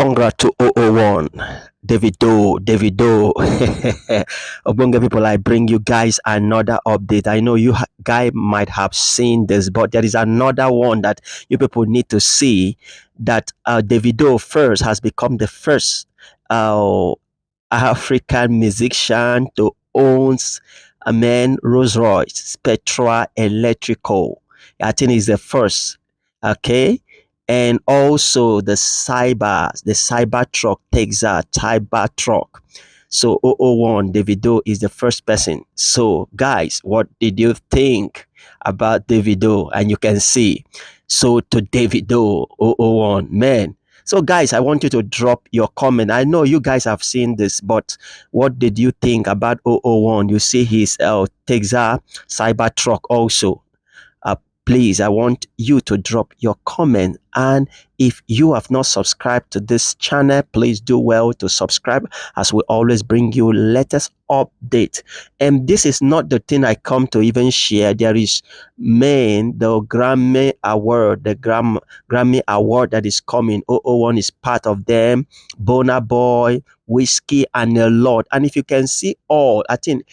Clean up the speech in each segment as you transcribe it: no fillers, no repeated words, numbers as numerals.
Congrats to 001. Davido. Obonga people, I bring you guys another update. I know you guys might have seen this, but there is another one that you people need to see. That Davido first has become the first African musician to own a man Rolls Royce Spectra Electrical. I think he's the first. Okay, and also the cyber truck takes a cyber truck. So 001 Davido is the first person. So guys, what did you think about Davido? And you can see, so to Davido 001, man. So guys, I want you to drop your comment. I know you guys have seen this, but what did you think about 001? You see his takes a cyber truck also. Please, I want you to drop your comment, and if you have not subscribed to this channel, please do well to subscribe, as we always bring you latest update. And this is not the thing I come to even share. There is the Grammy award, the Grammy award that is coming. 001 is part of them. Burna Boy, Whiskey, and a lot. And if you can see all, I think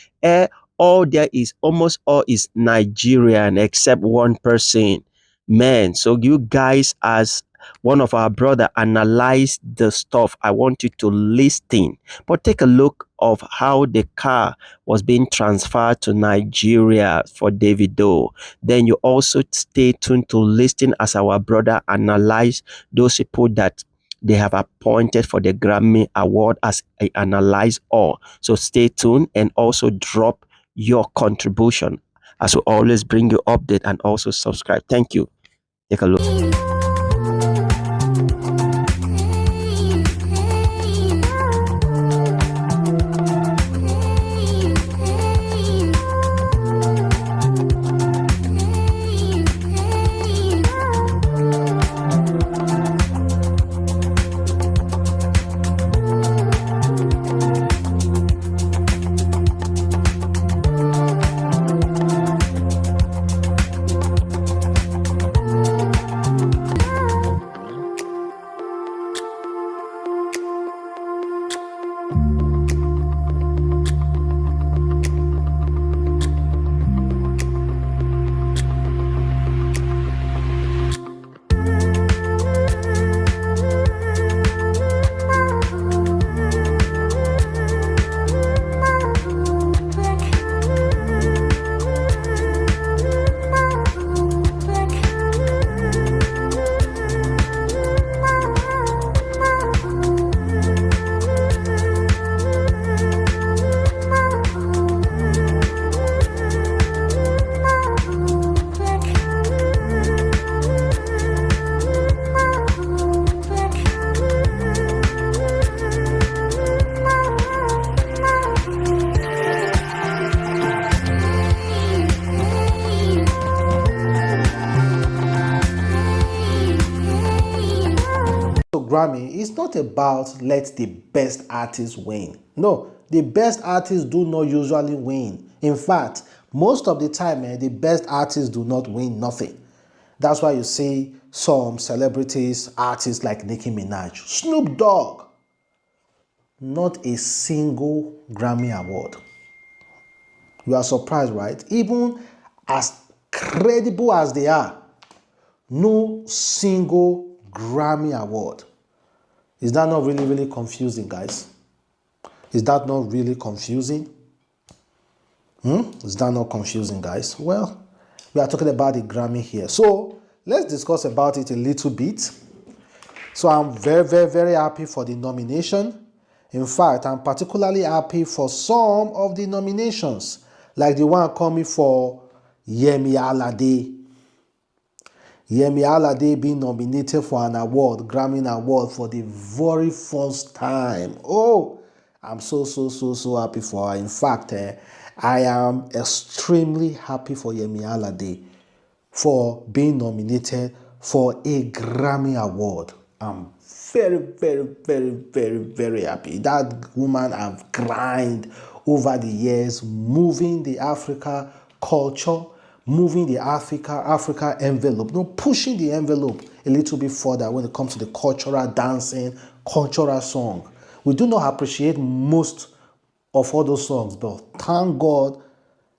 all there is, almost all is Nigerian except one person. Man, so you guys, as one of our brother, analyze the stuff. I want you to listen, but take a look of how the car was being transferred to Nigeria for Davido. Then you also stay tuned to listen as our brother analyze those people that they have appointed for the Grammy award, as I analyze all. So stay tuned, and also drop your contribution, as we always bring you update, and also subscribe. Thank you. Take a look. Grammy is not about let the best artist win. No, the best artists do not usually win. In fact, most of the time, the best artists do not win nothing. That's why you see some celebrities, artists like Nicki Minaj, Snoop Dogg, not a single Grammy award. You are surprised, right? Even as credible as they are, no single Grammy award. Is that not really confusing, guys? Is that not really confusing? Is that not confusing, guys? Well, we are talking about the Grammy here. So let's discuss about it a little bit. So I'm very happy for the nomination. In fact, I'm particularly happy for some of the nominations, like the one coming for Yemi Alade. Yemi Alade being nominated for an award, Grammy award, for the very first time. Oh, I'm so happy for her. In fact, I am extremely happy for Yemi Alade for being nominated for a Grammy award. I'm very happy. That woman have grind over the years, moving the Africa culture, moving the Africa envelope, pushing the envelope a little bit further when it comes to the cultural dancing, cultural song. We do not appreciate most of all those songs, but thank God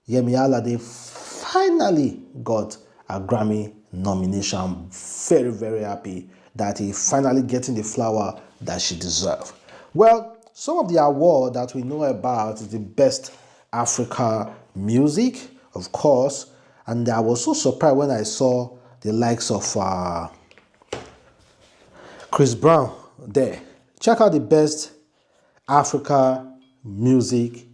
Yemi Alade finally got a Grammy nomination. I'm very, very happy that he finally getting the flower that she deserves. Well, some of the award that we know about is the Best Africa Music, of course, and I was so surprised when I saw the likes of Chris Brown there. Check out the Best Africa Music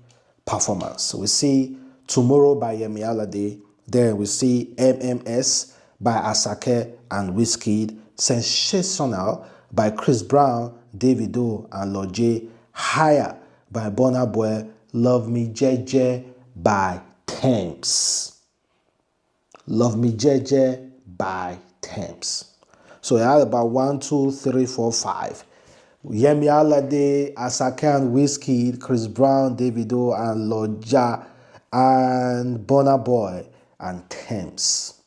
Performance. We see Tomorrow by Yemi Alade. Then we see MMS by Asake and Wizkid. Sensational by Chris Brown, Davido and Lord J. Higher by Burna Boy. Love Me Jeje by Thames. Love Me Jeje by Thames. So I had about 1, 2, 3, 4, 5. Yemi Alade, Asake and Wizkid, Chris Brown, Davido and Lord Ja and Burna Boy and Thames.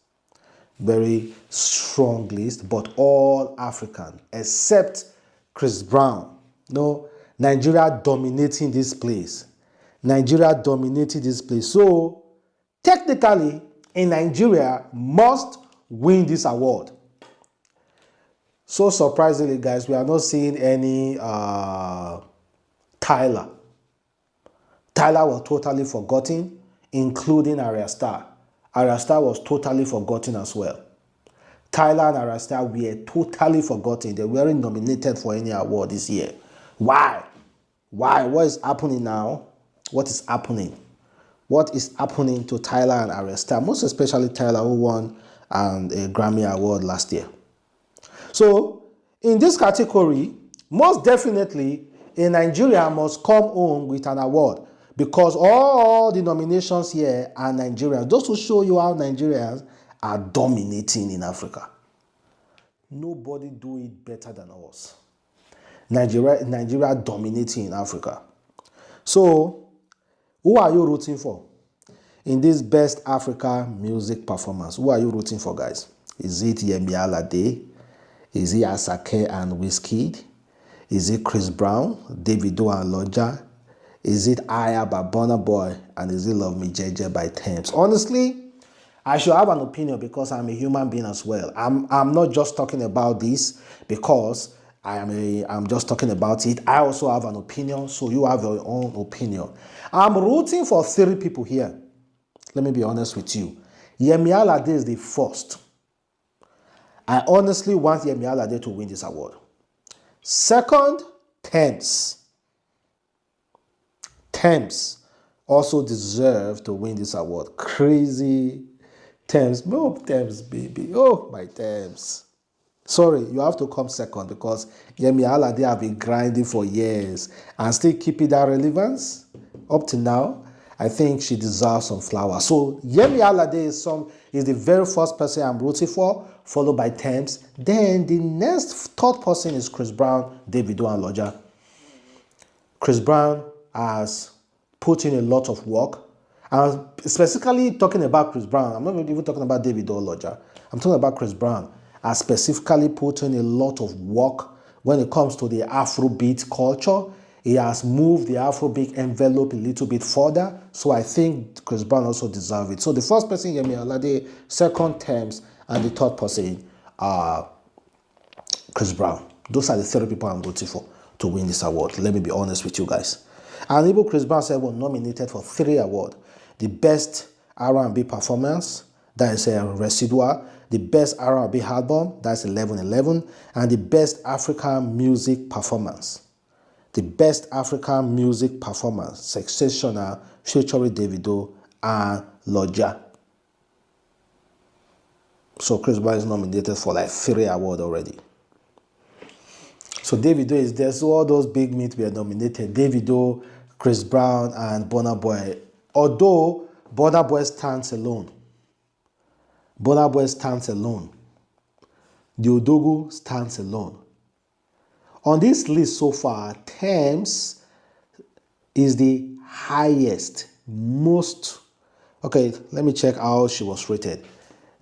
Very strong list, but all African except Chris Brown. No, Nigeria dominating this place. Nigeria dominating this place. So technically, in Nigeria must win this award. So surprisingly, guys, we are not seeing any Tyler. Tyler was totally forgotten, including Arya Star. Arya Star was totally forgotten as well. Tyler and Arya Star were totally forgotten. They weren't nominated for any award this year. Why? Why? What is happening now? What is happening? What is happening to Tyler and Arya Star? Most especially Tyler, who won a Grammy award last year. So, in this category, most definitely, a Nigeria must come home with an award because all the nominations here are Nigerians. Just to show you how Nigerians are dominating in Africa. Nobody do it better than us. Nigeria dominating in Africa. So, who are you rooting for in this Best Africa Music Performance? Who are you rooting for, guys? Is it Yemi Alade? Is it Asake and Wizkid? Is it Chris Brown, Davido and Lodja? Is it Aya by Burna Boy? And is it Love Me Jeje by Thames? Honestly, I should have an opinion because I'm a human being as well. I'm not just talking about this because I'm just talking about it. I also have an opinion, so you have your own opinion. I'm rooting for 3 people here. Let me be honest with you. Yemi Alade is the first. I honestly want Yemi Alade to win this award. Second, Thames. Thames also deserve to win this award. Crazy Thames. Oh, Thames, baby. Oh, my Thames. Sorry, you have to come second because Yemi Alade have been grinding for years and still keeping that relevance up to now. I think she deserves some flowers. So Yemi Alade is the very first person I'm rooting for, followed by Thames. Then the next third person is Chris Brown, Davido and Lodja. Chris Brown has put in a lot of work. And specifically talking about Chris Brown, I'm not even talking about Davido or Lodja. I'm talking about Chris Brown has specifically put in a lot of work when it comes to the Afrobeat culture. He has moved the Afrobeat envelope a little bit further. So I think Chris Brown also deserves it. So the first person, Yemi Alade, second, Thames, and the third person, Chris Brown. Those are the 3 people I'm rooting for to win this award. Let me be honest with you guys. And even Chris Brown said was nominated for 3 awards. The Best R&B Performance, that is a Residual. The Best R&B Album, that's 1111. And the Best African Music Performance. The Best African Music Performance, Sensational, featuring Davido and Lodja. So Chris Brown is nominated for like 3 awards already. So Davido is there. So all those big meats were nominated. Davido, Chris Brown, and Burna Boy. Although Burna Boy stands alone. Burna Boy stands alone. The Odogu stands alone. On this list so far, Thames is the highest, most Okay, let me check how she was rated.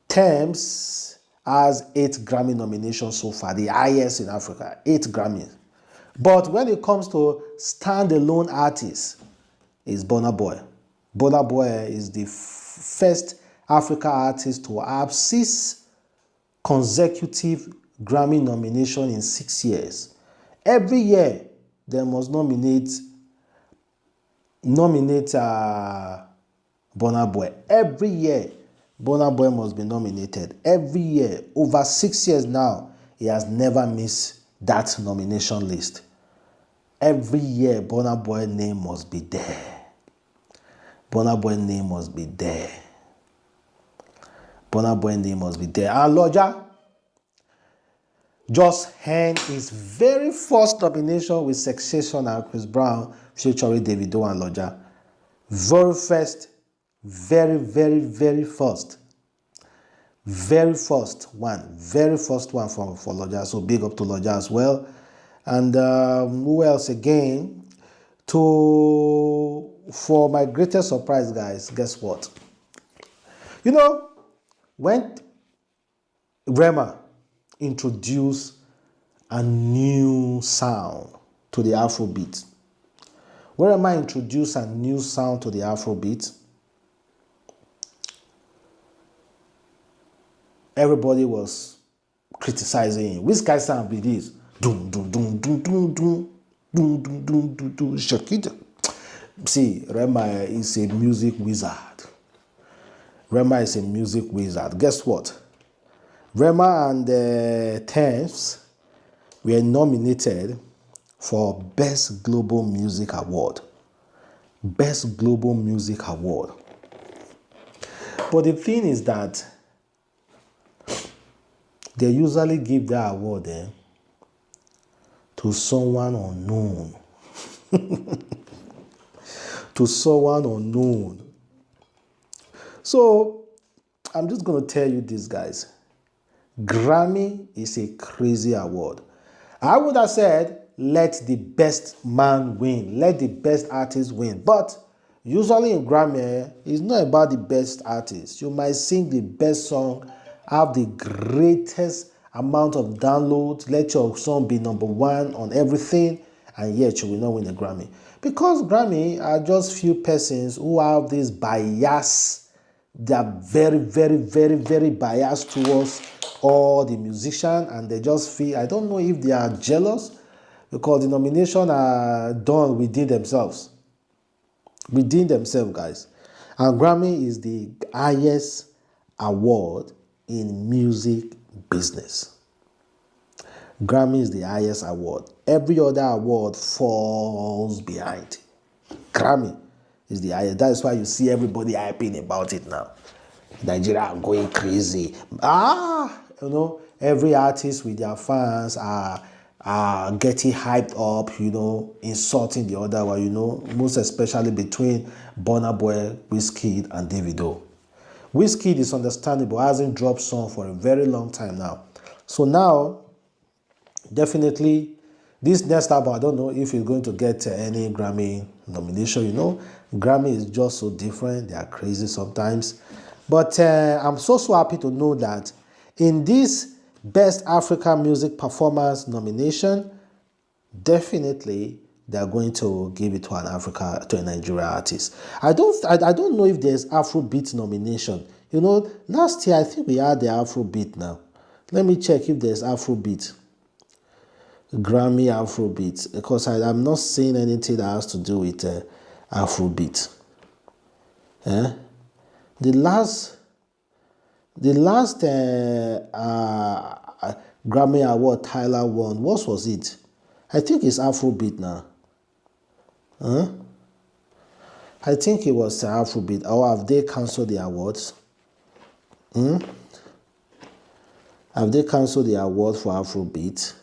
Thames has 8 Grammy nominations so far, the highest in Africa, 8 Grammys. But when it comes to standalone artists, it's Burna Boy. Burna Boy is the first Africa artist to have 6 consecutive Grammy nominations in 6 years. Every year, they must nominate Burna Boy. Every year, Burna Boy must be nominated. Every year, over 6 years now, he has never missed that nomination list. Every year, Burna Boy name must be there. Burna Boy name must be there. Burna Boy name must be there. And Loja just earned his very first nomination with Sensation and Chris Brown featuring Davido and Loja. Very first, very first. Very first one for Loja. So big up to Loja as well. And who else again? For my greatest surprise, guys, guess what? You know, when Rema introduced a new sound to the Afrobeat, when Rema introduced a new sound to the Afrobeat, everybody was criticizing him. Which guy sound be this? Doom, doom, doom, doom, doom, doom, doom, doom, doom, doom, doom, Shakita. See, Rema is a music wizard. Rema is a music wizard. Guess what? Rema and Thames were nominated for Best Global Music Award. Best Global Music Award. But the thing is that they usually give that award to someone unknown. To someone unknown. So, I'm just going to tell you this, guys. Grammy is a crazy award. I would have said, let the best man win. Let the best artist win. But usually in Grammy, it's not about the best artist. You might sing the best song, have the greatest amount of downloads, let your song be number 1 on everything, and yet you will not win a Grammy. Because Grammy are just few persons who have this bias. They are very biased towards all the musicians, and they just feel, I don't know if they are jealous, because the nominations are done within themselves. Within themselves, guys. And Grammy is the highest award in music business. Grammy is the highest award. Every other award falls behind. Grammy is the highest. That is why you see everybody hyping about it now. Nigeria are going crazy. Every artist with their fans are getting hyped up, insulting the other one, most especially between Burna Boy, Wizkid, and Davido. Wizkid is understandable, hasn't dropped song for a very long time now. So now, definitely, this next album, I don't know if it's going to get any Grammy nomination, Grammy is just so different. They are crazy sometimes. But I'm so happy to know that in this Best African Music Performance nomination, definitely they're going to give it to a Nigerian artist. I don't know if there's Afrobeat nomination. Last year I think we had the Afrobeat now. Let me check if there's Afrobeat. Grammy Afrobeat, because I'm not seeing anything that has to do with Afrobeat. The last Grammy Award Tyler won, what was it? I think it's Afrobeat now. I think it was Afrobeat. Or have they cancelled the awards? Have they cancelled the award for Afrobeat?